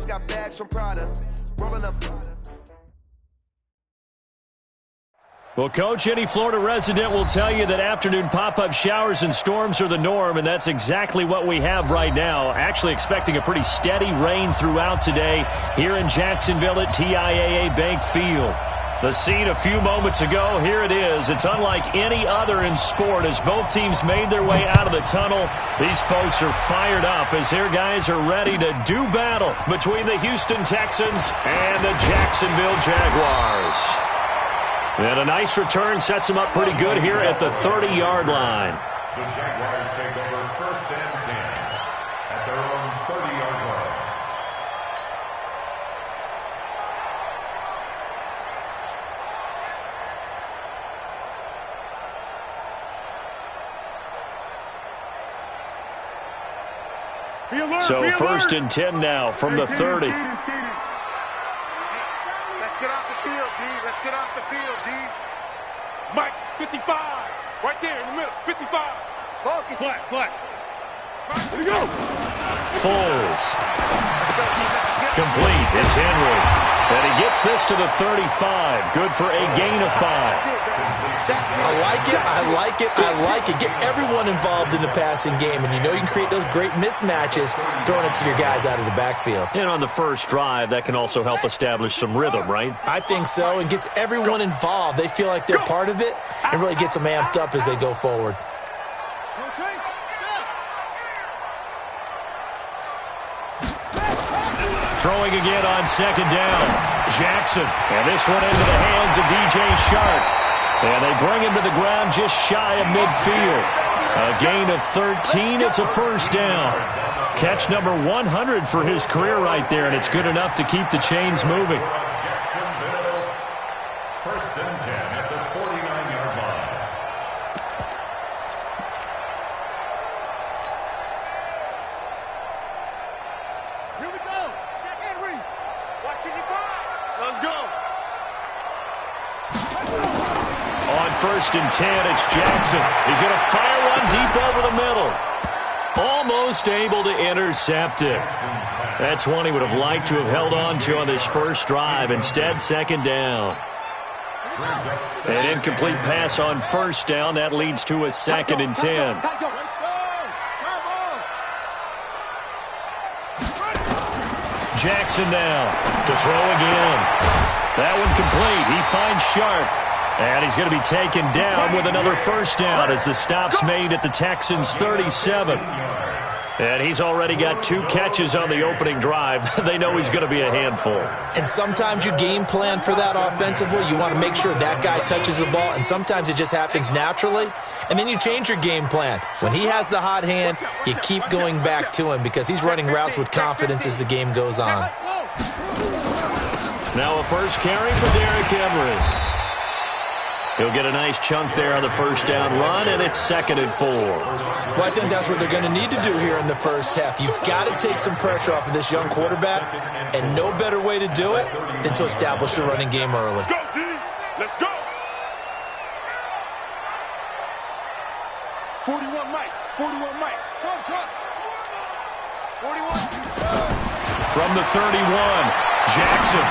got bags from Prada. Rolling up. Well, Coach, any Florida resident will tell you that afternoon pop-up showers and storms are the norm, and that's exactly what we have right now. Actually expecting a pretty steady rain throughout today here in Jacksonville at TIAA Bank Field. The scene a few moments ago, here it is. It's unlike any other in sport as both teams made their way out of the tunnel. These folks are fired up as their guys are ready to do battle between the Houston Texans and the Jacksonville Jaguars. And a nice return sets them up pretty good here at the 30-yard line. The Jaguars take over 1st and 10 at their own 30-yard line. So 1st and 10 now from the 30. Let's get off the field, D. Let's get off the field, D. Mike, 55. Right there in the middle, 55. Focus. Flat. Here we go. Foles. Complete. It's Henry. And he gets this to the 35. Good for a gain of 5. I like it. Get everyone involved in the passing game, and you know you can create those great mismatches throwing it to your guys out of the backfield. And on the first drive, that can also help establish some rhythm, right? I think so, and gets everyone involved. They feel like they're part of it, and really gets them amped up as they go forward. Throwing again on 2nd down. Jackson. And this one into the hands of DJ Shark. And they bring him to the ground just shy of midfield. A gain of 13. It's a 1st down. Catch number 100 for his career right there, and it's good enough to keep the chains moving. 1st and 10 at the 49-yard line. Here we go. Henry. Watching you fire. Let's go. On 1st and 10, it's Jackson. He's going to fire one deep over the middle. Almost able to intercept it. That's one he would have liked to have held on to on this first drive. Instead, 2nd down. An incomplete pass on 1st down. That leads to a 2nd and 10. Jackson now to throw again. That one complete. He finds Sharp. And he's going to be taken down with another 1st down as the stop's made at the Texans' 37. And he's already got 2 catches on the opening drive. They know he's going to be a handful. And sometimes you game plan for that offensively. You want to make sure that guy touches the ball, and sometimes it just happens naturally. And then you change your game plan. When he has the hot hand, you keep going back to him because he's running routes with confidence as the game goes on. Now a first carry for Derrick Henry. He'll get a nice chunk there on the 1st down run, and it's 2nd and 4. Well, I think that's what they're going to need to do here in the first half. You've got to take some pressure off of this young quarterback, and no better way to do it than to establish the running game early. Go, D. Let's go. 41 Mike. 41 Mike. Truck. 41. From the 31, Jackson.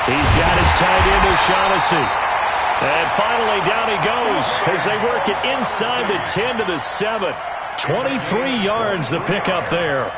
He's got his tight end O'Shaughnessy. And finally, down he goes as they work it inside the 10 to the 7. 23 yards the pickup there.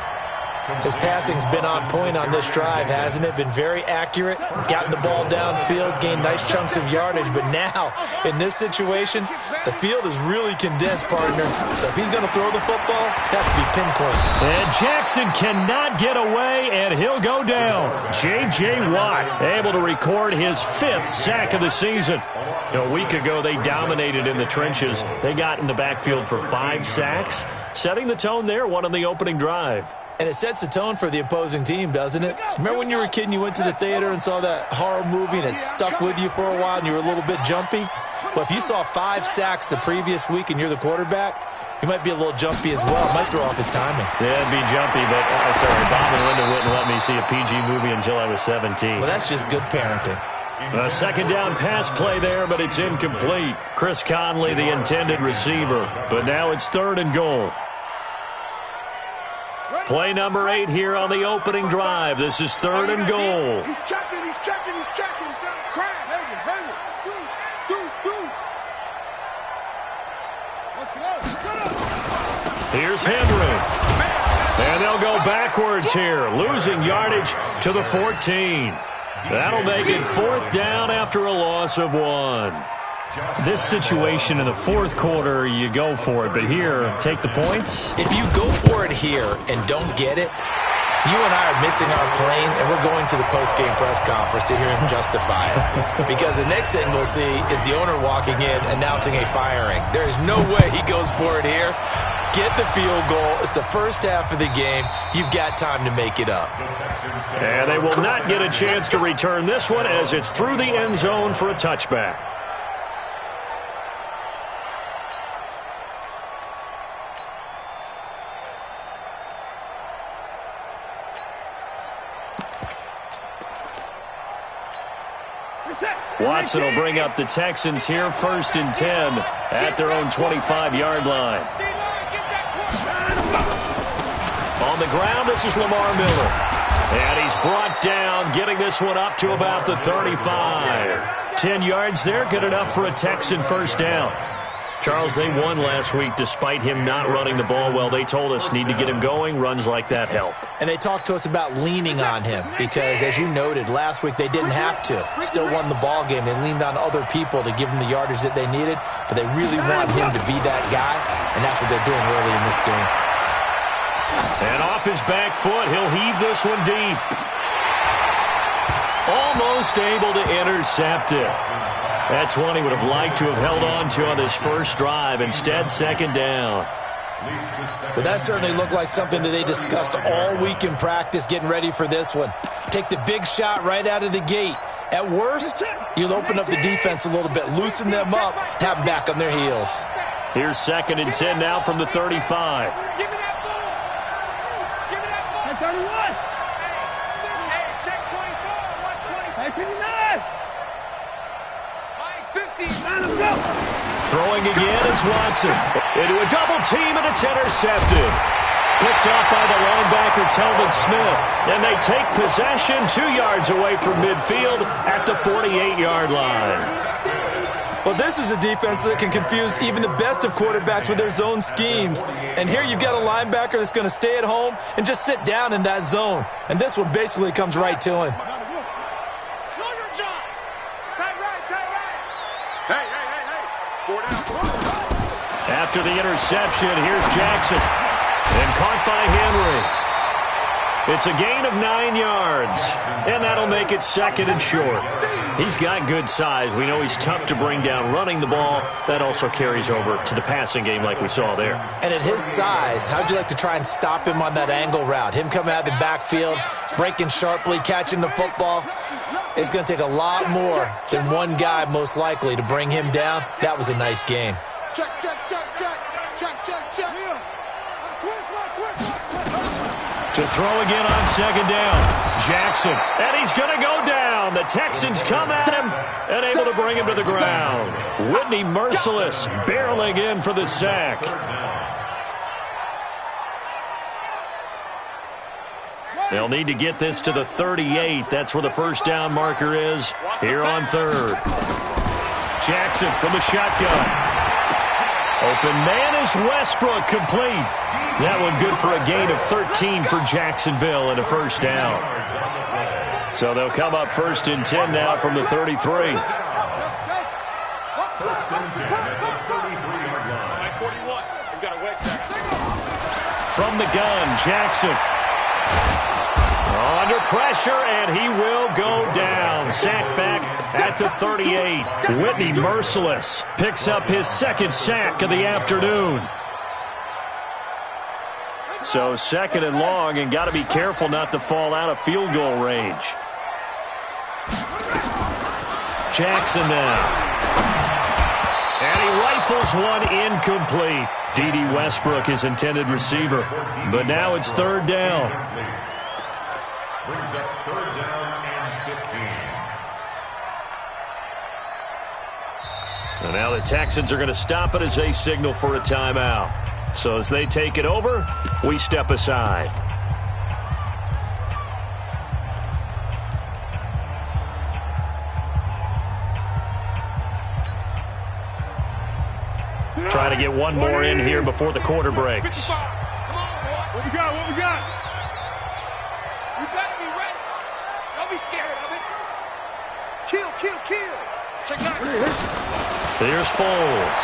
His passing's been on point on this drive, hasn't it? Been very accurate, gotten the ball downfield, gained nice chunks of yardage. But now, in this situation, the field is really condensed, partner. So if he's going to throw the football, that has to be pinpoint. And Jackson cannot get away, and he'll go down. J.J. Watt able to record his 5th sack of the season. A week ago, they dominated in the trenches. They got in the backfield for 5 sacks, setting the tone there, one on the opening drive. And it sets the tone for the opposing team, doesn't it? Remember when you were a kid and you went to the theater and saw that horror movie and it stuck with you for a while and you were a little bit jumpy? Well, if you saw 5 sacks the previous week and you're the quarterback, he might be a little jumpy as well. It might throw off his timing. Yeah, it'd be jumpy, but sorry, Bob and Linda wouldn't let me see a PG movie until I was 17. Well, that's just good parenting. A 2nd down pass play there, but it's incomplete. Chris Conley, the intended receiver. But now it's 3rd and goal. Ready? Play number 8 here on the opening drive. This is 3rd and goal. He's checking. Crash. Deuce. Let's go. Here's Henry. And they'll go backwards here, losing yardage to the 14. That'll make it 4th down after a loss of 1. This situation in the 4th quarter, you go for it. But here, take the points. If you go for it here and don't get it, you and I are missing our plane, and we're going to the post-game press conference to hear him justify it. Because the next thing we'll see is the owner walking in announcing a firing. There is no way he goes for it here. Get the field goal. It's the first half of the game. You've got time to make it up. And they will not get a chance to return this one as it's through the end zone for a touchback. Watson will bring up the Texans here 1st and 10 at their own 25-yard line. On the ground, this is Lamar Miller. And he's brought down, getting this one up to about the 35. 10 yards there, good enough for a Texan first down. Charles, they won last week despite him not running the ball well. They told us need to get him going. Runs like that help. And they talked to us about leaning on him because, as you noted, last week they didn't have to. Still won the ball game. They leaned on other people to give them the yardage that they needed, but they really want him to be that guy, and that's what they're doing early in this game. And off his back foot, he'll heave this one deep. Almost able to intercept it. That's one he would have liked to have held on to on this first drive. Instead, 2nd down. Well, that certainly looked like something that they discussed all week in practice getting ready for this one. Take the big shot right out of the gate. At worst, you'll open up the defense a little bit, loosen them up, have them back on their heels. Here's 2nd and 10 now from the 35. Give me that ball. Give me that ball. Hey, 31. Hey, check 24. Watch 24. Hey, 59. Throwing again is Watson. Into a double team, and it's intercepted. Picked off by the linebacker, Telvin Smith. And they take possession 2 yards away from midfield at the 48-yard line. Well, this is a defense that can confuse even the best of quarterbacks with their zone schemes. And here you've got a linebacker that's going to stay at home and just sit down in that zone. And this one basically comes right to him. After the interception, here's Jackson. And caught by Henry. It's a gain of 9 yards. And that'll make it 2nd and short. He's got good size. We know he's tough to bring down running the ball. That also carries over to the passing game like we saw there. And at his size, how'd you like to try and stop him on that angle route? Him coming out of the backfield, breaking sharply, catching the football. It's going to take a lot more than one guy most likely to bring him down. That was a nice game. Check. To throw again on 2nd down. Jackson. And he's going to go down. The Texans come at him and able to bring him to the ground. Whitney Merciless barreling in for the sack. They'll need to get this to the 38. That's where the first down marker is here on 3rd. Jackson from the shotgun. Open man is Westbrook, complete. That one good for a gain of 13 for Jacksonville and a first down. So they'll come up 1st and 10 now from the 33. First and 10 at the 33-yard line. 41. We've got a wedge there. From the gun, Jackson. Under pressure, and he will go down. Sack back at the 38. Whitney Merciless picks up his 2nd sack of the afternoon. So 2nd and long, and got to be careful not to fall out of field goal range. Jackson now. And he rifles one incomplete. D.D. Westbrook, his intended receiver. But now it's 3rd down. Brings up 3rd down and 15. And now the Texans are going to stop it as they signal for a timeout. So as they take it over, we step aside. Trying to get one more in here before the quarter breaks. Come on, boy. What we got? What we got? You better be ready. Don't be scared of it. Kill, kill, kill. Check that. Here's Foles.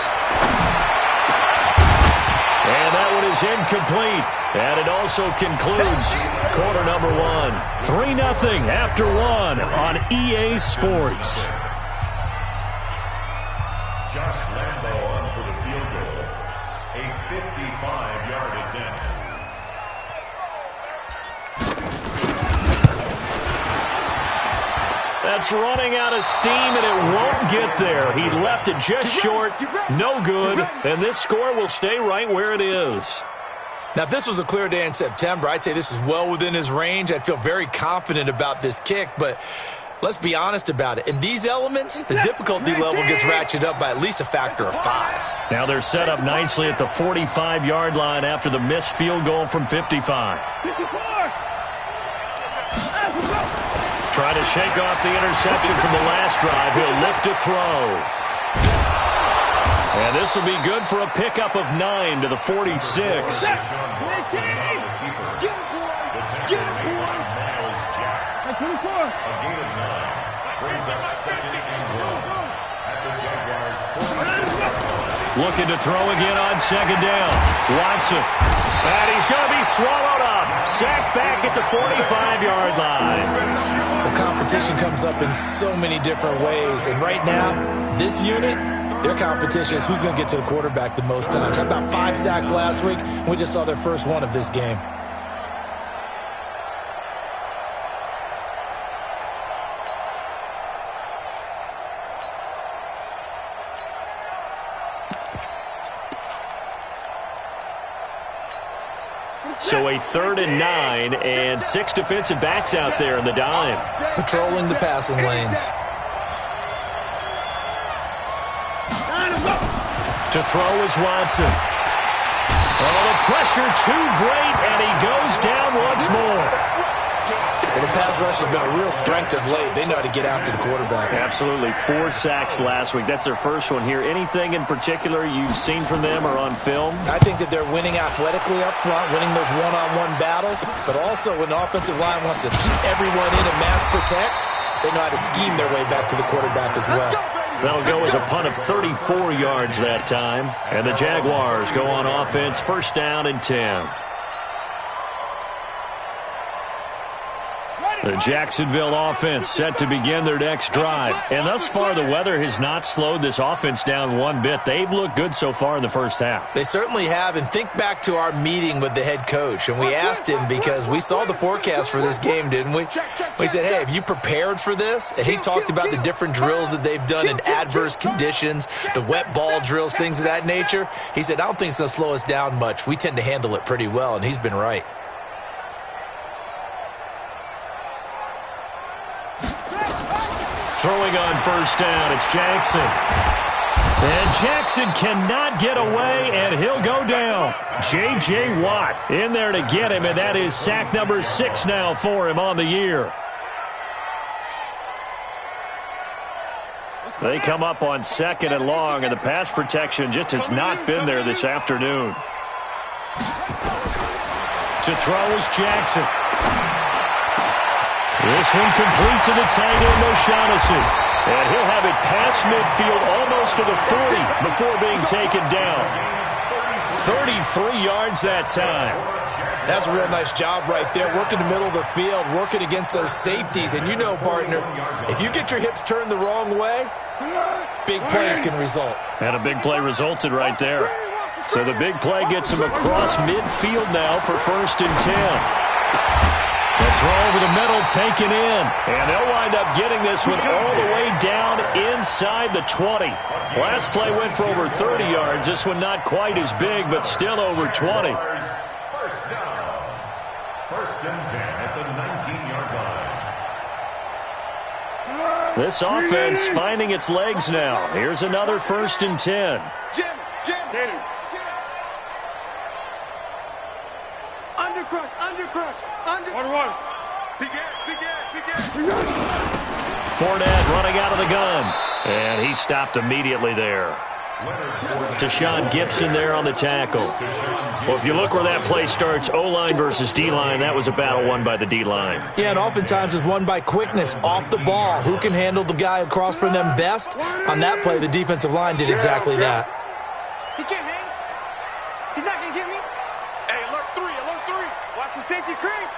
And that one is incomplete. And it also concludes quarter number one. 3-0 after one on EA Sports. Josh Lambo on for the field goal. A 55-yard attempt. That's running out of steam, and it won't get there. He left it just short. No good. And this score will stay right where it is. Now, if this was a clear day in September, I'd say this is well within his range. I'd feel very confident about this kick, but let's be honest about it. In these elements, the difficulty level gets ratcheted up by at least a factor of 5. Now they're set up nicely at the 45-yard line after the missed field goal from 55. Trying to shake off the interception from the last drive. He'll lift to throw. And this will be good for a pickup of 9 to the 46. Looking to throw again on second down. Watson. And he's going to be swallowed up. Sacked back at the 45-yard line. The competition comes up in so many different ways. And right now, this unit, their competition is who's going to get to the quarterback the most times. Had about 5 sacks last week. We just saw their first one of this game. So a 3rd and 9 and 6 defensive backs out there in the dime. Patrolling the passing lanes. To throw is Watson. Oh, the pressure too great, and he goes down once more. Well, the pass rush has been a real strength of late. They know how to get after the quarterback. Absolutely. 4 sacks last week. That's their first one here. Anything in particular you've seen from them or on film? I think that they're winning athletically up front, winning those one-on-one battles, but also when the offensive line wants to keep everyone in and mass protect, they know how to scheme their way back to the quarterback as well. That'll go as a punt of 34 yards that time. And the Jaguars go on offense, 1st down and 10. The Jacksonville offense set to begin their next drive. And thus far, the weather has not slowed this offense down one bit. They've looked good so far in the first half. They certainly have. And think back to our meeting with the head coach. And we asked him because we saw the forecast for this game, didn't we? We said, hey, have you prepared for this? And he talked about the different drills that they've done in adverse conditions, the wet ball drills, things of that nature. He said, I don't think it's going to slow us down much. We tend to handle it pretty well. And he's been right. Throwing on 1st down, it's Jackson. And Jackson cannot get away, and he'll go down. J.J. Watt in there to get him, and that is sack number 6 now for him on the year. They come up on 2nd and long, and the pass protection just has not been there this afternoon. To throw is Jackson. This one complete to the tight end, O'Shaughnessy. And he'll have it past midfield almost to the 40 before being taken down. 33 yards that time. That's a real nice job right there, working the middle of the field, working against those safeties. And you know, partner, if you get your hips turned the wrong way, big plays can result. And a big play resulted right there. So the big play gets him across midfield now for 1st and 10. The throw over the middle taken in. And they'll wind up getting this one all the way down inside the 20. Last play went for over 30 yards. This one not quite as big, but still over 20. 1st down. 1st and 10 at the 19-yard line. This offense finding its legs now. Here's another 1st and 10. Jim. Undercrush. One. Fournette running out of the gun. And he stopped immediately there. Tashawn Gibson there on the tackle. Well, if you look where that play starts, O-line versus D-line, that was a battle won by the D-line. Yeah, and oftentimes it's won by quickness off the ball. Who can handle the guy across from them best? On that play, the defensive line did exactly that. He can't hang. He's not going to get me. Hey, alert 3, alert 3. Watch the safety creep.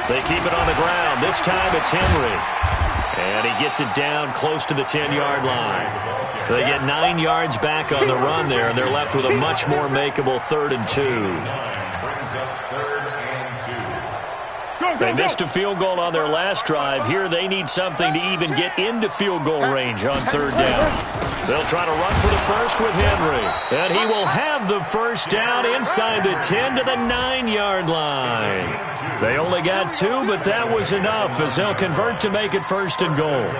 They keep it on the ground. This time it's Henry. And he gets it down close to the 10-yard line. They get 9 yards back on the run there, and they're left with a much more makeable 3rd and 2. They missed a field goal on their last drive. Here they need something to even get into field goal range on 3rd down. They'll try to run for the first with Henry. And he will have the first down inside the 10 to the 9-yard line. They only got 2, but that was enough as they'll convert to make it 1st and goal.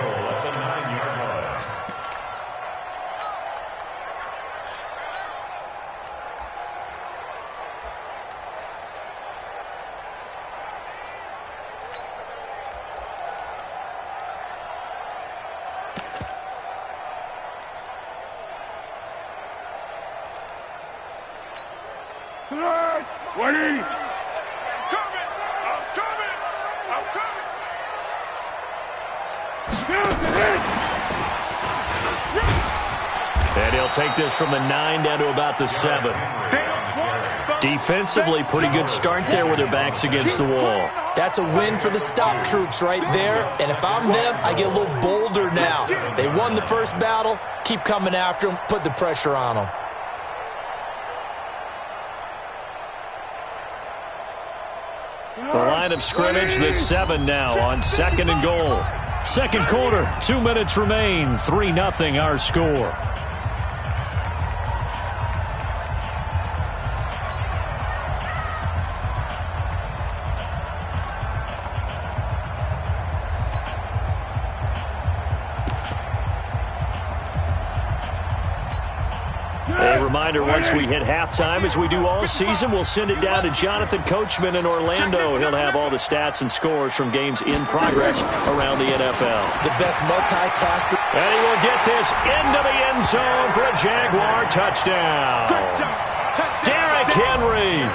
And he'll take this from the 9 down to about the 7. Defensively, pretty good start there with their backs against the wall. That's a win for the stop troops right there. And if I'm them, I get a little bolder now. They won the first battle. Keep coming after them. Put the pressure on them. The line of scrimmage, the 7 now on 2nd and goal. Second quarter, 2 minutes remain. 3-0 our score. A reminder, once we hit halftime, as we do all season, we'll send it down to Jonathan Coachman in Orlando. He'll have all the stats and scores from games in progress around the NFL. The best multitasker. And he will get this into the end zone for a Jaguar touchdown. Derrick Henry,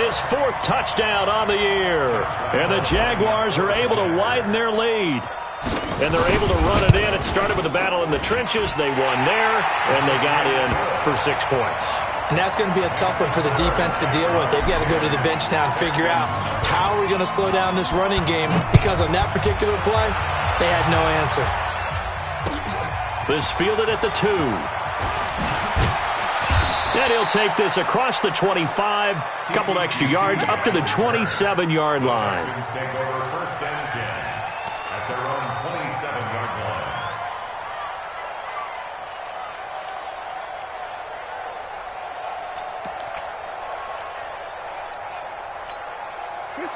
his 4th touchdown on the year. And the Jaguars are able to widen their lead. And they're able to run it in. It started with a battle in the trenches. They won there, and they got in for 6 points. And that's going to be a tough one for the defense to deal with. They've got to go to the bench now and figure out how are we going to slow down this running game, because on that particular play, they had no answer. This fielded at the 2. And he'll take this across the 25, a couple extra yards, up to the 27-yard line. Take over 1st and 10 at their own 27-yard line.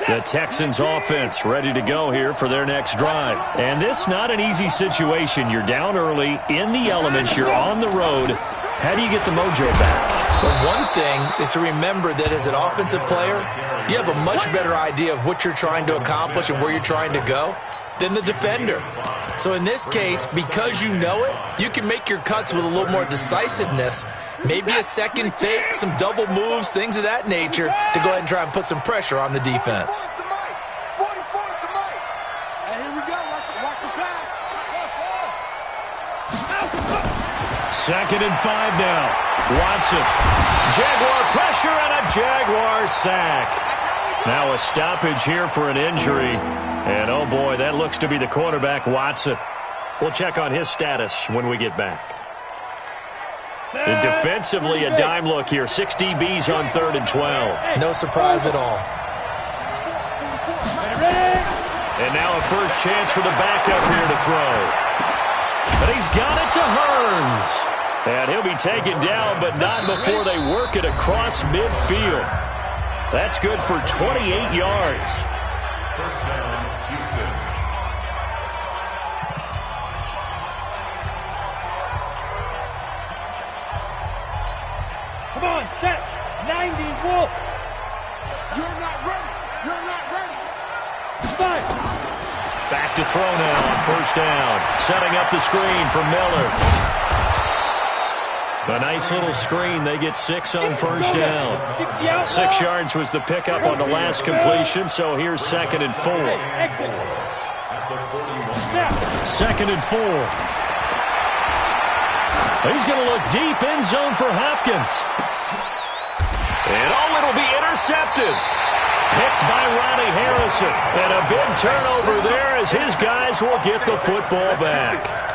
The Texans offense ready to go here for their next drive. And this not an easy situation. You're down early, in the elements, you're on the road. How do you get the mojo back? Well, one thing is to remember that as an offensive player, you have a much better idea of what you're trying to accomplish and where you're trying to go than the defender. So in this case, because you know it, you can make your cuts with a little more decisiveness, maybe a second fake, some double moves, things of that nature, to go ahead and try and put some pressure on the defense. 44's the mic. Hey, here we go. Watch the pass. 2nd and 5 now. Watson. Jaguar pressure and a Jaguar sack. Now a stoppage here for an injury. And, oh, boy, that looks to be the quarterback, Watson. We'll check on his status when we get back. And defensively, a dime look here. 6 DBs on 3rd and 12. No surprise at all. And now a first chance for the backup here to throw. But he's got it to Hearns. And he'll be taken down, but not before they work it across midfield. That's good for 28 yards. First down, Houston. Come on, set. 90, Wolf. You're not ready. You're not ready. Fight. Back to throw now on 1st down. Setting up the screen for Miller. A nice little screen. They get 6 on first down. 6 yards was the pickup on the last completion, so here's 2nd and 4. 2nd and 4. He's going to look deep end zone for Hopkins. And it'll be intercepted. Picked by Ronnie Harrison. And a big turnover there as his guys will get the football back.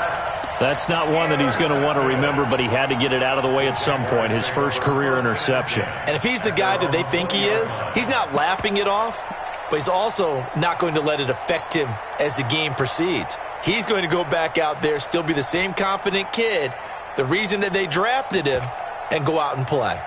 That's not one that he's going to want to remember, but he had to get it out of the way at some point, his first career interception. And if he's the guy that they think he is, he's not laughing it off, but he's also not going to let it affect him as the game proceeds. He's going to go back out there, still be the same confident kid, the reason that they drafted him, and go out and play.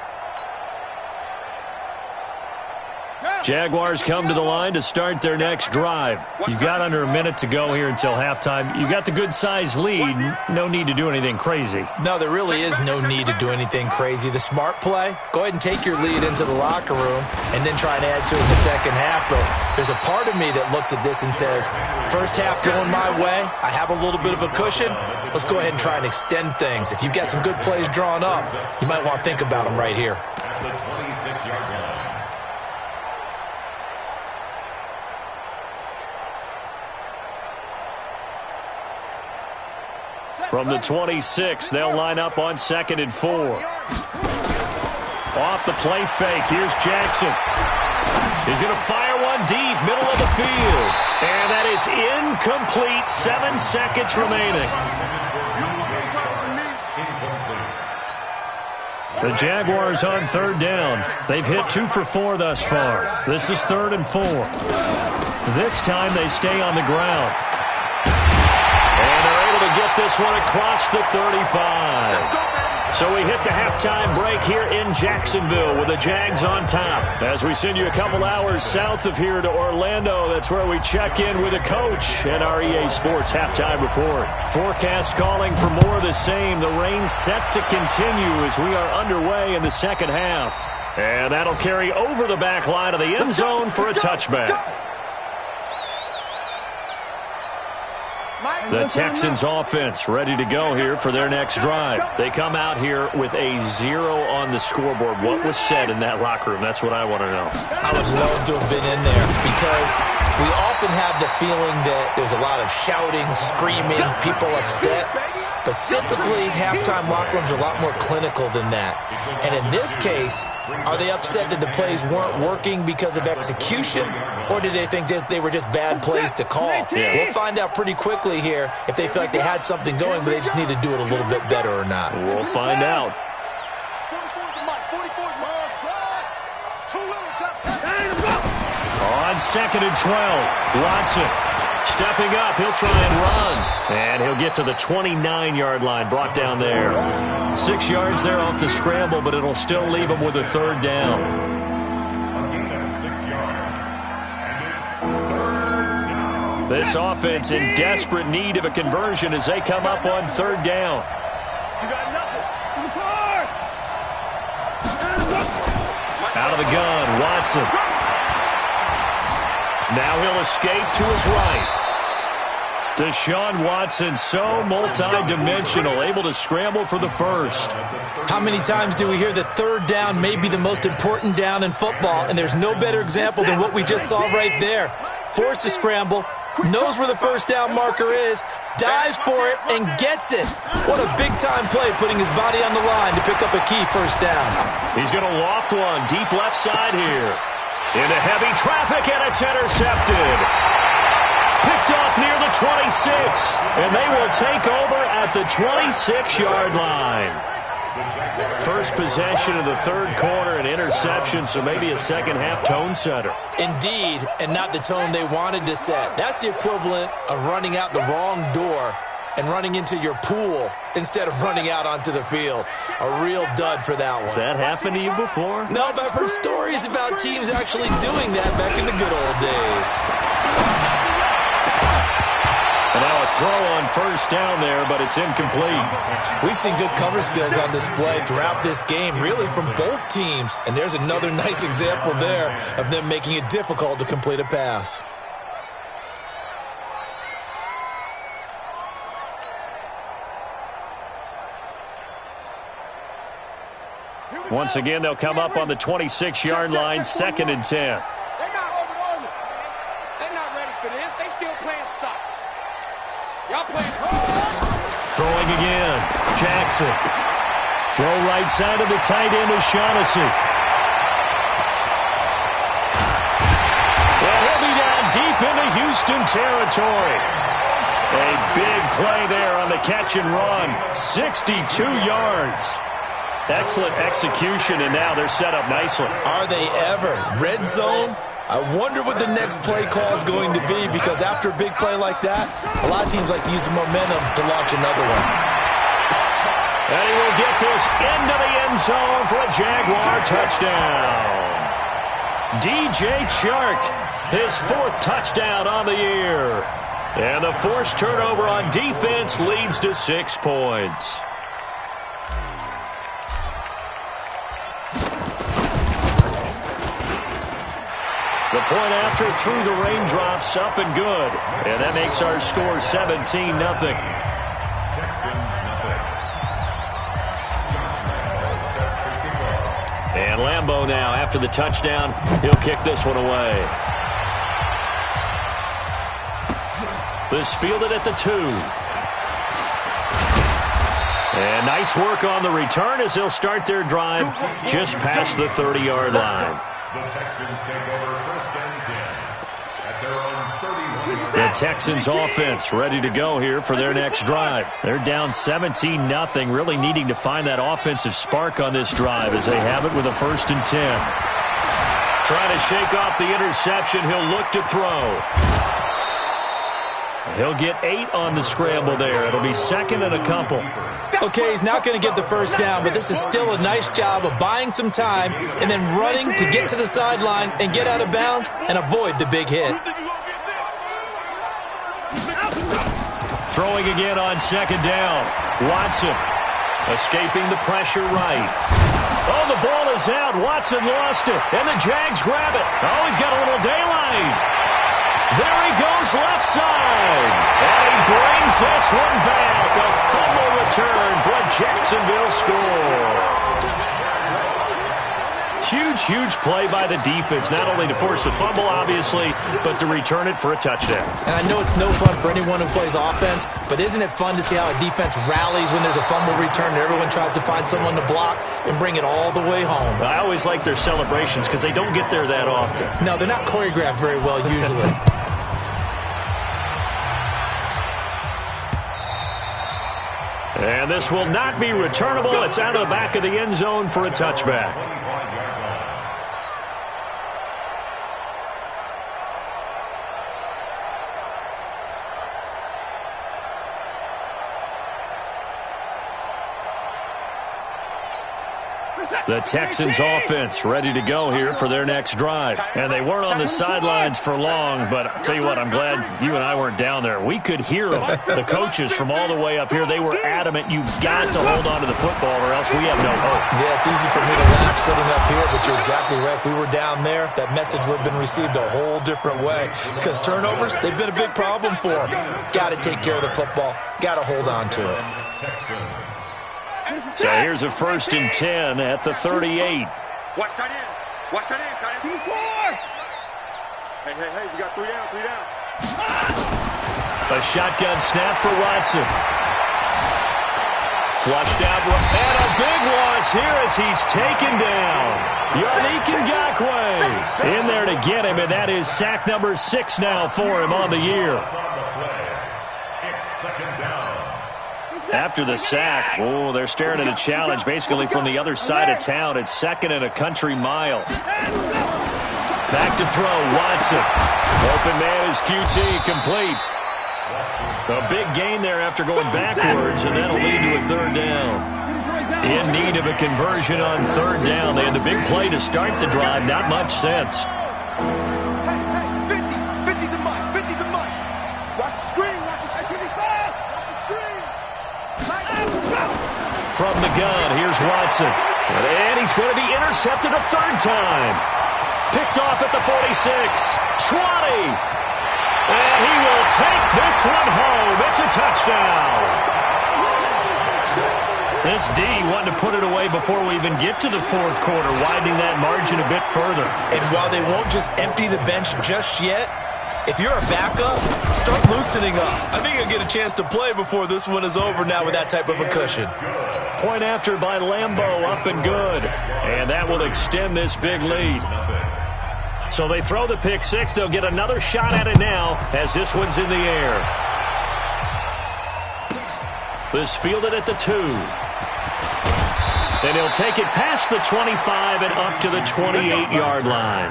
Jaguars come to the line to start their next drive. You've got under a minute to go here until halftime. You've got the good-sized lead. No need to do anything crazy. No, there really is no need to do anything crazy. The smart play, go ahead and take your lead into the locker room and then try and add to it in the second half. But there's a part of me that looks at this and says, first half going my way, I have a little bit of a cushion. Let's go ahead and try and extend things. If you've got some good plays drawn up, you might want to think about them right here. At the 26-yard line. From the 26, they'll line up on 2nd and 4. Off the play fake, here's Jackson. He's going to fire one deep, middle of the field. And that is incomplete, 7 seconds remaining. The Jaguars on 3rd down. They've hit 2 for 4 thus far. This is 3rd and 4. This time they stay on the ground. To get this one across the 35. So we hit the halftime break here in Jacksonville with the Jags on top. As we send you a couple hours south of here to Orlando, that's where we check in with the coach and our EA Sports halftime report. Forecast calling for more of the same. The rain set to continue as we are underway in the second half. And that'll carry over the back line of the end zone for a touchback. The Texans offense ready to go here for their next drive. They come out here with a 0 on the scoreboard. What was said in that locker room? That's what I want to know. I would love to have been in there because we often have the feeling that there's a lot of shouting, screaming, people upset. But typically, halftime locker rooms are a lot more clinical than that. And in this case, are they upset that the plays weren't working because of execution? Or did they think they were just bad plays to call? Yeah. We'll find out pretty quickly here if they feel like they had something going, but they just need to do it a little bit better or not. We'll find out. On 2nd and 12, Watson stepping up. He'll try and run. And he'll get to the 29-yard line, brought down there. 6 yards there off the scramble, but it'll still leave him with a 3rd down. A gain of 6 yards. And it's 3rd down. This offense in desperate need of a conversion as they come up on 3rd down. Out of the gun, Watson. Now he'll escape to his right. Deshaun Watson, so multi-dimensional, able to scramble for the first. How many times do we hear that 3rd down may be the most important down in football, and there's no better example than what we just saw right there. Forced to scramble, knows where the first down marker is, dives for it, and gets it. What a big-time play, putting his body on the line to pick up a key first down. He's going to loft one deep left side here. Into heavy traffic, and it's intercepted. Picked off near the 26, and they will take over at the 26-yard line. First possession of the 3rd quarter, an interception, so maybe a second-half tone setter. Indeed, and not the tone they wanted to set. That's the equivalent of running out the wrong door and running into your pool instead of running out onto the field. A real dud for that one. Has that happened to you before? No, but I've heard stories about teams actually doing that back in the good old days. And now a throw on first down there, but it's incomplete. We've seen good cover skills on display throughout this game, really from both teams. And there's another nice example there of them making it difficult to complete a pass. Once again, they'll come up on the 26-yard line, 2nd and 10. They're not ready for this. They still playing suck. Y'all playing hard. Throwing again. Jackson. Throw right side of the tight end is Shaughnessy. And he'll be down deep into Houston territory. A big play there on the catch and run. 62 yards. Excellent execution, and now they're set up nicely. Are they ever? Red zone? I wonder what the next play call is going to be, because after a big play like that, a lot of teams like to use the momentum to launch another one. And he will get this into the end zone for a Jaguar touchdown. DJ Chark, his 4th touchdown on the year. And the forced turnover on defense leads to 6 points. The point after through the raindrops, up and good. And that makes our score 17-0. And Lambeau now, after the touchdown, he'll kick this one away. This fielded at the 2. And nice work on the return as they'll start their drive just past the 30-yard line. The Texans take over 1st and 10 at their own 31. The Texans offense ready to go here for their next drive. They're down 17-0, really needing to find that offensive spark on this drive as they have it with a 1st and 10. Trying to shake off the interception. He'll look to throw. He'll get 8 on the scramble there. It'll be 2nd and a couple. Okay, he's not going to get the first down, but this is still a nice job of buying some time and then running to get to the sideline and get out of bounds and avoid the big hit. Throwing again on 2nd down. Watson escaping the pressure right. Oh, the ball is out. Watson lost it, and the Jags grab it. Oh, he's got a little daylight. There he goes left side. And he brings this one back. A fumble return for a Jacksonville score. Huge, huge play by the defense, not only to force the fumble, obviously, but to return it for a touchdown. And I know it's no fun for anyone who plays offense, but isn't it fun to see how a defense rallies when there's a fumble return and everyone tries to find someone to block and bring it all the way home? I always like their celebrations because they don't get there that often. No, they're not choreographed very well usually. And this will not be returnable. It's out of the back of the end zone for a touchback. The Texans offense ready to go here for their next drive. And they weren't on the sidelines for long, but I'll tell you what, I'm glad you and I weren't down there. We could hear them. The coaches from all the way up here, they were adamant, you've got to hold on to the football or else we have no hope. Yeah, it's easy for me to laugh sitting up here, but you're exactly right. If we were down there, that message would have been received a whole different way. Because turnovers, they've been a big problem for them. Got to take care of the football. Got to hold on to it. So here's a 1st and 10 at the 38. Watch tight end. Watch tight end. Tight end. 2-4. Hey, you got 3 down, 3 down. A shotgun snap for Watson. Flushed out, and a big loss here as he's taken down. Yannick Ngakoue in there to get him, and that is sack number 6 now for him on the year. It's 2nd down. After the sack, oh, they're staring at a challenge basically from the other side of town. It's 2nd and a country mile. Back to throw, Watson. Open man is QT, complete. A big gain there after going backwards, and that'll lead to a 3rd down. In need of a conversion on 3rd down. They had the big play to start the drive, not much sense. 50 to Mike. Watch the screen. Watch the screen. Watch the screen. From the gun, here's Watson. And he's going to be intercepted a 3rd time. Picked off at the 46. 20. And he will take this one home. It's a touchdown. This D wanting to put it away before we even get to the fourth quarter, widening that margin a bit further. And while they won't just empty the bench just yet, if you're a backup, start loosening up. I think you'll get a chance to play before this one is over now with that type of a cushion. Point after by Lambo, up and good. And that will extend this big lead. So they throw the pick six. They'll get another shot at it now as this one's in the air. This fielded at the 2. And he'll take it past the 25 and up to the 28-yard line.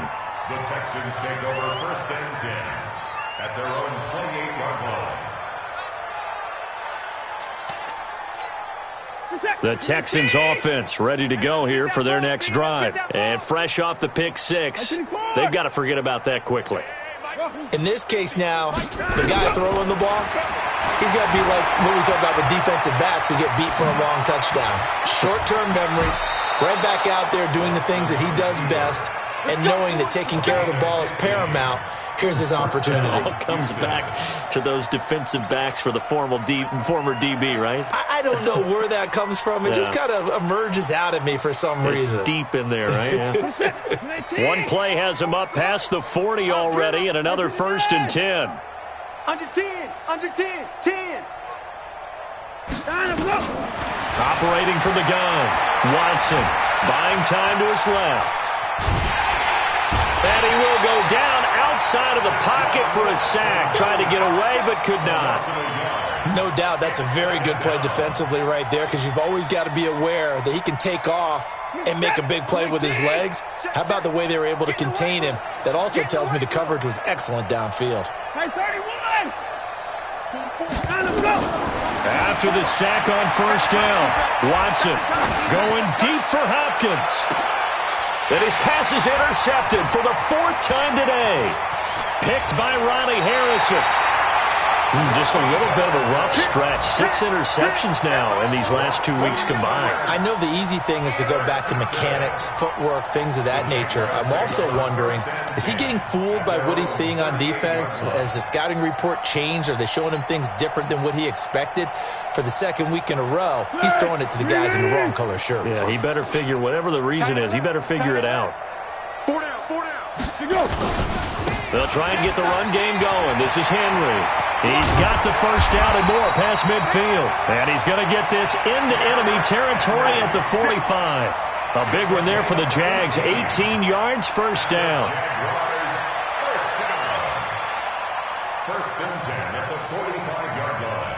The Texans take over first and 10 at their own 28-yard line. The Texans offense ready to go here for their next drive. And fresh off the pick six, they've got to forget about that quickly. In this case now, the guy throwing the ball, he's got to be like what we talk about with defensive backs who get beat for a long touchdown. Short-term memory, right back out there doing the things that he does best, and knowing that taking care of the ball is paramount. Here's his opportunity. It all comes back to those defensive backs for the former DB, right? I don't know where that comes from. It just kind of emerges out at me for some reason. It's deep in there, right? Yeah. One play has him up past the 40 already, and another first and 10. Under 10, 10. Operating from the gun, Watson buying time to his left. And he will go down outside of the pocket for a sack. Tried to get away, but could not. No doubt that's a very good play defensively right there, because you've always got to be aware that he can take off and make a big play with his legs. How about the way they were able to contain him? That also tells me the coverage was excellent downfield. After the sack on first down, Watson going deep for Hopkins. And his pass is intercepted for the 4th time today. Picked by Ronnie Harrison. Just a little bit of a rough stretch. 6 interceptions now in these last 2 weeks combined. I know the easy thing is to go back to mechanics, footwork, things of that nature. I'm also wondering, is he getting fooled by what he's seeing on defense? Has the scouting report changed? Are they showing him things different than what he expected? For the 2nd week in a row, he's throwing it to the guys in the wrong color shirts. Yeah, he better figure, whatever the reason is, he better figure it out. 4 down. Go. They'll try and get the run game going. This is Henry. He's got the first down and more past midfield. And he's going to get this into enemy territory at the 45. A big one there for the Jags. 18 yards, first down. First and 10 at the 45-yard line.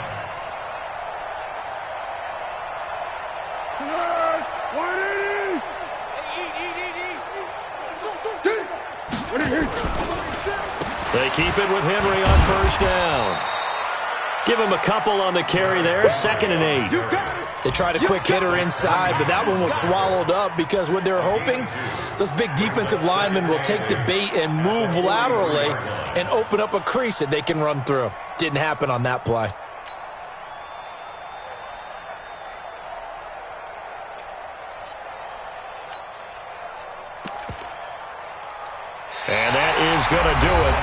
They keep it with Henry on first down. Give him a couple on the carry there. 2nd and 8. They tried a quick hitter inside, but that one was swallowed up because what they're hoping, those big defensive linemen will take the bait and move laterally and open up a crease that they can run through. Didn't happen on that play. And that is going to do it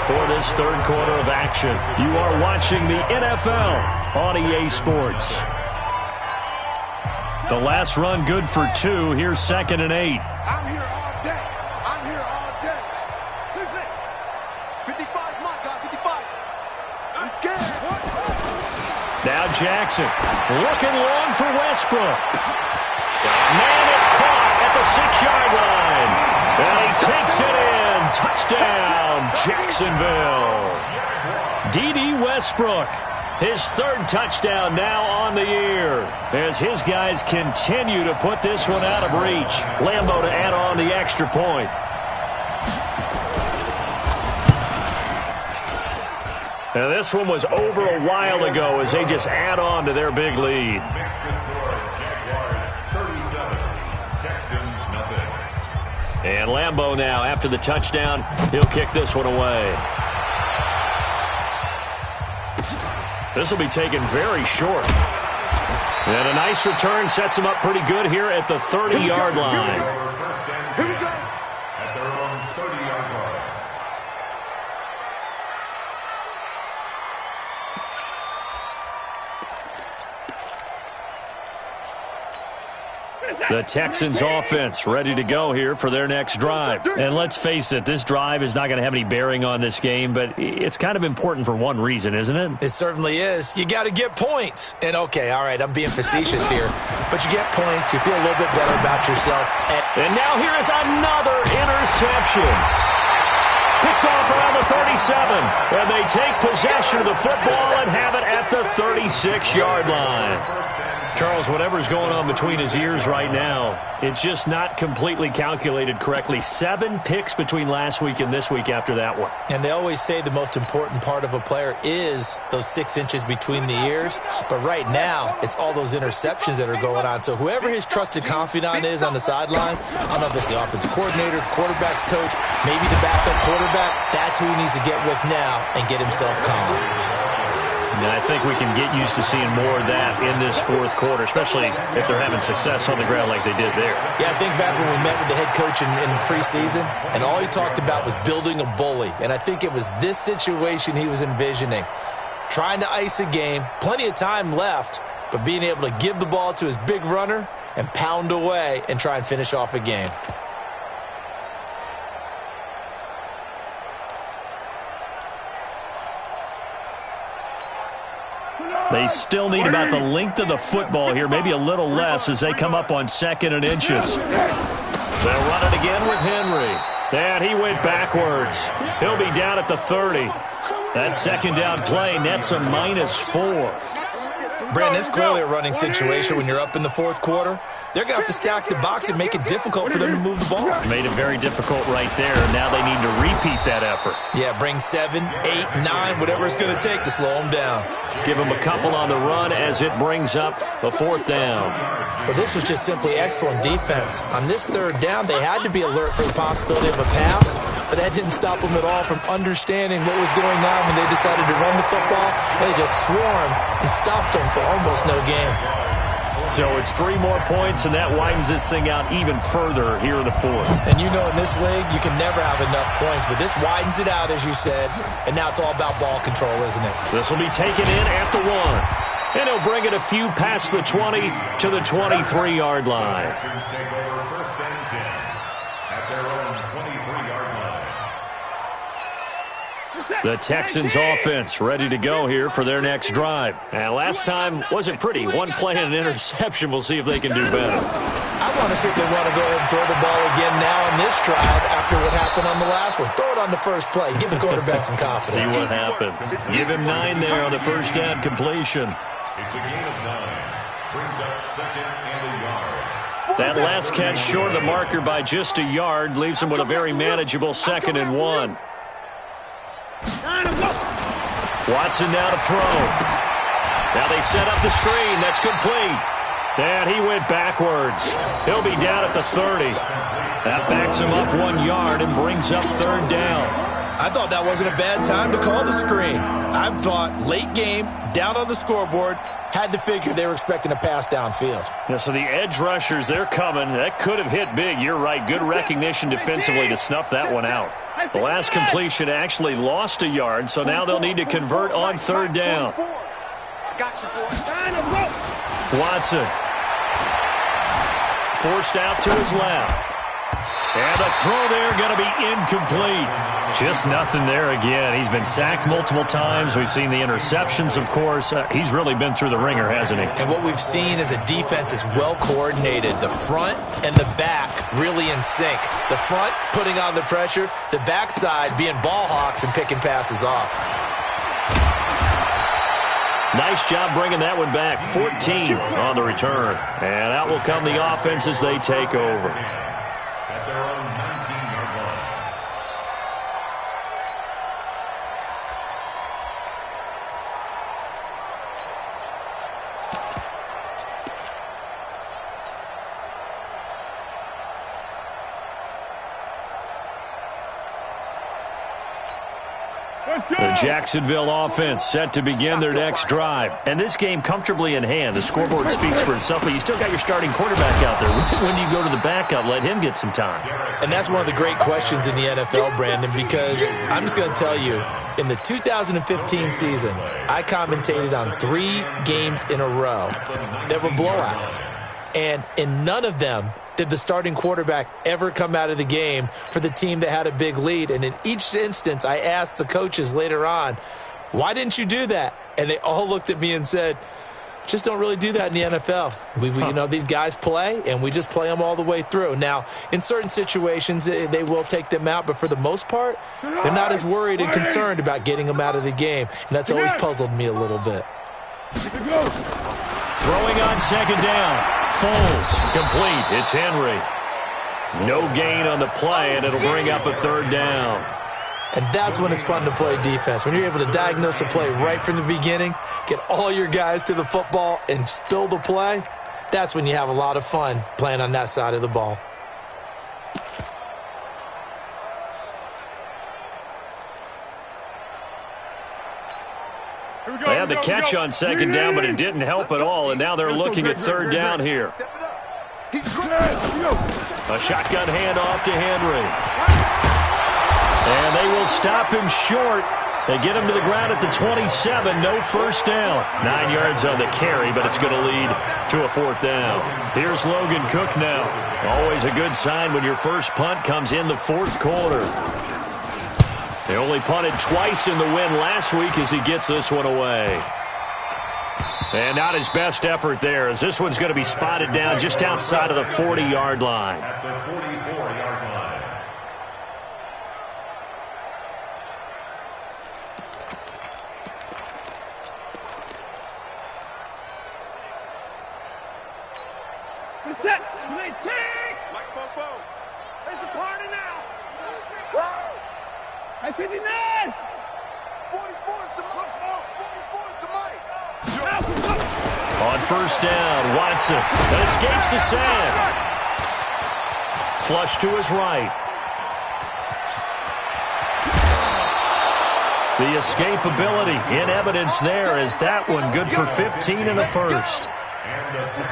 for this 3rd quarter of action. You are watching the NFL on EA Sports. The last run good for 2. Here's 2nd and 8. I'm here all day. 55, my God, 55. I'm scared. Now Jackson looking long for Westbrook. Man, it's caught at the 6-yard line. And he takes it in. Touchdown, Jacksonville. D.D. Westbrook, his 3rd touchdown now on the year, as his guys continue to put this one out of reach. Lambo to add on the extra point. Now this one was over a while ago as they just add on to their big lead. And Lambo now, after the touchdown, he'll kick this one away. This will be taken very short. And a nice return sets him up pretty good here at the 30-yard line. Here we go. At their own 30-yard line. The Texans offense ready to go here for their next drive. And let's face it, this drive is not going to have any bearing on this game, but it's kind of important for one reason, isn't it? It certainly is. You got to get points. And okay, all right, I'm being facetious here, but you get points, you feel a little bit better about yourself. And now here is another interception. Picked off around the 37, and they take possession of the football and have it at the 36-yard line. Charles, whatever's going on between his ears right now, it's just not completely calculated correctly. 7 picks between last week and this week after that one. And they always say the most important part of a player is those 6 inches between the ears. But right now, it's all those interceptions that are going on. So whoever his trusted confidant is on the sidelines, I don't know if it's the offensive coordinator, the quarterback's coach, maybe the backup quarterback, that's who he needs to get with now and get himself calm. And I think we can get used to seeing more of that in this fourth quarter, especially if they're having success on the ground like they did there. Yeah, I think back when we met with the head coach in preseason, and all he talked about was building a bully. And I think it was this situation he was envisioning. Trying to ice a game, plenty of time left, but being able to give the ball to his big runner and pound away and try and finish off a game. They still need about the length of the football here, maybe a little less as they come up on 2nd and inches. They'll run it again with Henry. And he went backwards. He'll be down at the 30. That second down play nets a -4. Brandon, it's clearly a running situation when you're up in the fourth quarter. They're going to have to stack the box and make it difficult for them to move the ball. Made it very difficult right there. Now they need to repeat that effort. Yeah, bring 7, 8, 9, whatever it's going to take to slow them down. Give them a couple on the run as it brings up the 4th down. But this was just simply excellent defense. On this 3rd down, they had to be alert for the possibility of a pass, but that didn't stop them at all from understanding what was going on when they decided to run the football. They just swarmed and stopped them for almost no gain. So it's 3 more points, and that widens this thing out even further here in the 4th. And you know in this league, you can never have enough points, but this widens it out, as you said, and now it's all about ball control, isn't it? This will be taken in at the 1. And he'll bring it a few past the 20 to the 23-yard line. Take over 1st and 10 at their own 23-yard line. The Texans offense ready to go here for their next drive. And last time wasn't pretty. 1 play and an interception. We'll see if they can do better. I want to see if they want to go ahead and throw the ball again now on this drive after what happened on the last one. Throw it on the first play. Give the quarterback some confidence. See what happens. Give him 9 there on the first down completion. It's a gain of 9. Brings up 2nd and a yard. That last catch short of the marker by just a yard leaves him with a very manageable 2nd and 1. Watson now to throw. Now they set up the screen. That's complete. And he went backwards. He'll be down at the 30. That backs him up 1 yard and brings up 3rd down. I thought that wasn't a bad time to call the screen. I thought late game, down on the scoreboard, had to figure they were expecting a pass downfield. Yeah, so the edge rushers, they're coming. That could have hit big. You're right. Good recognition defensively to snuff that one out. The last completion actually lost a yard, so now they'll need to convert on 3rd down. Watson forced out to his left. And the throw there going to be incomplete. Just nothing there again. He's been sacked multiple times. We've seen the interceptions, of course. He's really been through the ringer, hasn't he? And what we've seen is a defense that's well coordinated. The front and the back really in sync. The front putting on the pressure. The backside being ball hawks and picking passes off. Nice job bringing that one back. 14 on the return. And out will come the offense as they take over. At their own 19-yard line. The Jacksonville offense set to begin their next drive. And this game comfortably in hand. The scoreboard speaks for itself, but you still got your starting quarterback out there. When do you go to the backup? Let him get some time. And that's one of the great questions in the NFL, Brandon, because I'm just going to tell you, in the 2015 season, I commentated on 3 games in a row that were blowouts. And in none of them did the starting quarterback ever come out of the game for the team that had a big lead. And in each instance, I asked the coaches later on, why didn't you do that? And they all looked at me and said, just don't really do that in the NFL. You know, these guys play, and we just play them all the way through. Now, in certain situations, they will take them out, but for the most part, they're not as worried and concerned about getting them out of the game. And that's always puzzled me a little bit. Throwing on second down. Foles, complete. It's Henry. No gain on the play, and it'll bring up a third down. And that's when it's fun to play defense. When you're able to diagnose a play right from the beginning, get all your guys to the football, and spill the play, that's when you have a lot of fun playing on that side of the ball. They had the catch on second down, but it didn't help at all, and now they're looking at third down here. A shotgun handoff to Henry. And they will stop him short. They get him to the ground at the 27. No first down. 9 yards on the carry, but it's going to lead to a fourth down. Here's Logan Cook now. Always a good sign when your first punt comes in the fourth quarter. They only punted twice in the win last week as he gets this one away. And not his best effort there, as this one's going to be spotted down just outside of the 40-yard line. At the 44-yard line. Set. You ain't take. Mike Bobo. There's a party now. Woo! Hey, 59. 44 is the clock. 44 is the mic. On first down, Watson that escapes the sand. Flush to his right. The escapability in evidence there as that one good for 15 in the first.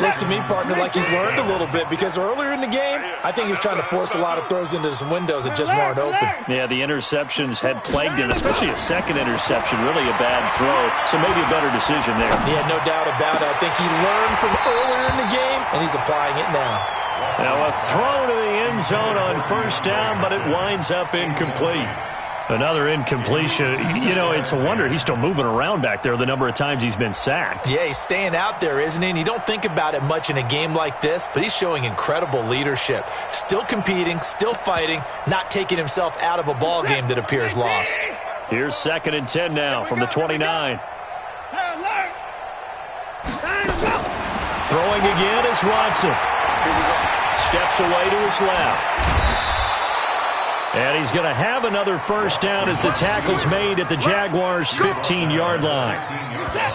Looks to me, partner, like he's learned a little bit, because earlier in the game, I think he was trying to force a lot of throws into some windows that just weren't open. Yeah, the interceptions had plagued him, especially a second interception, really a bad throw, so maybe a better decision there. Yeah, no doubt about it. I think he learned from earlier in the game, and he's applying it now. Now a throw to the end zone on first down, but it winds up incomplete. Another incompletion. You know, it's a wonder he's still moving around back there the number of times he's been sacked. Yeah, he's staying out there, isn't he? And you don't think about it much in a game like this, but he's showing incredible leadership. Still competing, still fighting, not taking himself out of a ball game that appears lost. Here's 2nd and 10 now from the 29. Throwing again is Watson. Steps away to his left. And he's going to have another first down as the tackle's made at the Jaguars' 15-yard line.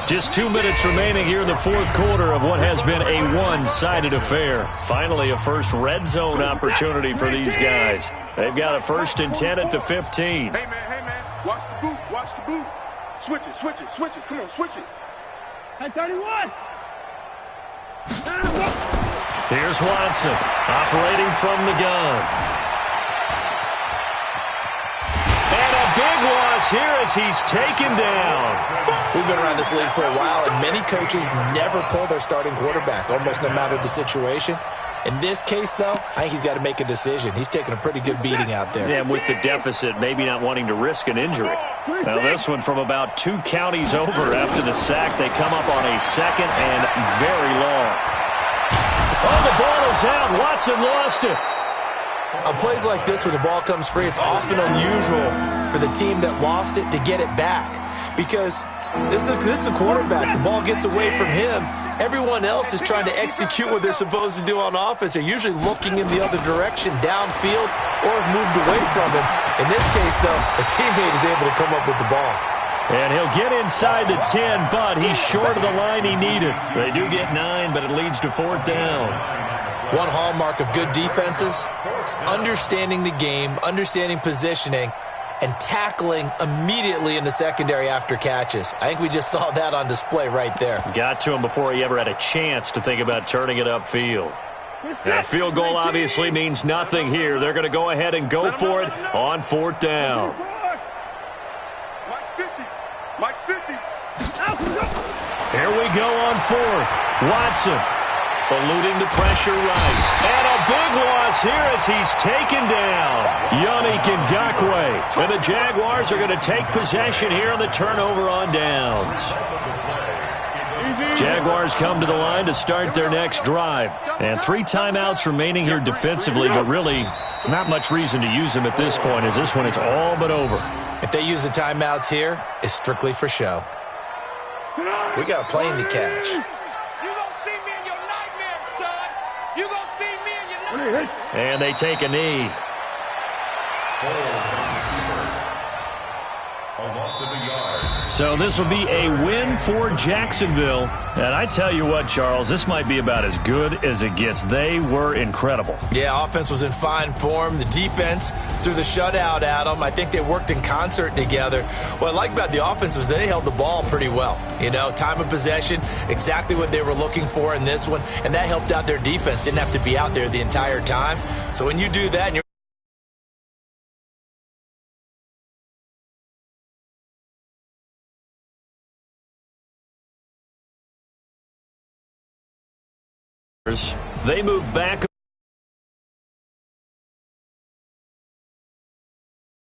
Just 2 minutes remaining here in the fourth quarter of what has been a one-sided affair. Finally, a first red zone opportunity for these guys. They've got a 1st and 10 at the 15. Hey, man, watch the boot, watch the boot. Switch it, come on, switch it. Hey, 31. Here's Watson, operating from the gun. Big loss here as he's taken down. We've been around this league for a while, and many coaches never pull their starting quarterback, almost no matter the situation. In this case, though, I think he's got to make a decision. He's taking a pretty good beating out there. Yeah, with the deficit, maybe not wanting to risk an injury. Now, this one from about 2 counties over after the sack. They come up on a 2nd and very long. Oh, the ball is out. Watson lost it. On plays like this, when the ball comes free, it's often unusual for the team that lost it to get it back, because this is a quarterback. The ball gets away from him. Everyone else is trying to execute what they're supposed to do on offense. They're usually looking in the other direction, downfield, or have moved away from him. In this case, though, a teammate is able to come up with the ball. And he'll get inside the 10, but he's short of the line he needed. They do get 9, but it leads to 4th down. One hallmark of good defenses is understanding the game, understanding positioning, and tackling immediately in the secondary after catches. I think we just saw that on display right there. Got to him before he ever had a chance to think about turning it upfield. Now, field goal obviously means nothing here. They're going to go ahead and go for it on 4th down. Mike's 50. Here we go on 4th. Watson. Eluding the pressure right. And a big loss here as he's taken down. Yannick Ngakoue. And the Jaguars are going to take possession here on the turnover on downs. Jaguars come to the line to start their next drive. And 3 timeouts remaining here defensively, but really not much reason to use them at this point as this one is all but over. If they use the timeouts here, it's strictly for show. We got a plane to catch. You gonna see me in your nightmares, son. You gonna see me in your nightmares. And they take a knee. A loss of a yard. So this will be a win for Jacksonville. And I tell you what, Charles, this might be about as good as it gets. They were incredible. Yeah, offense was in fine form. The defense threw the shutout at them. I think they worked in concert together. What I like about the offense was they held the ball pretty well. You know, time of possession, exactly what they were looking for in this one. And that helped out their defense. Didn't have to be out there the entire time. So when you do that and you're they move back.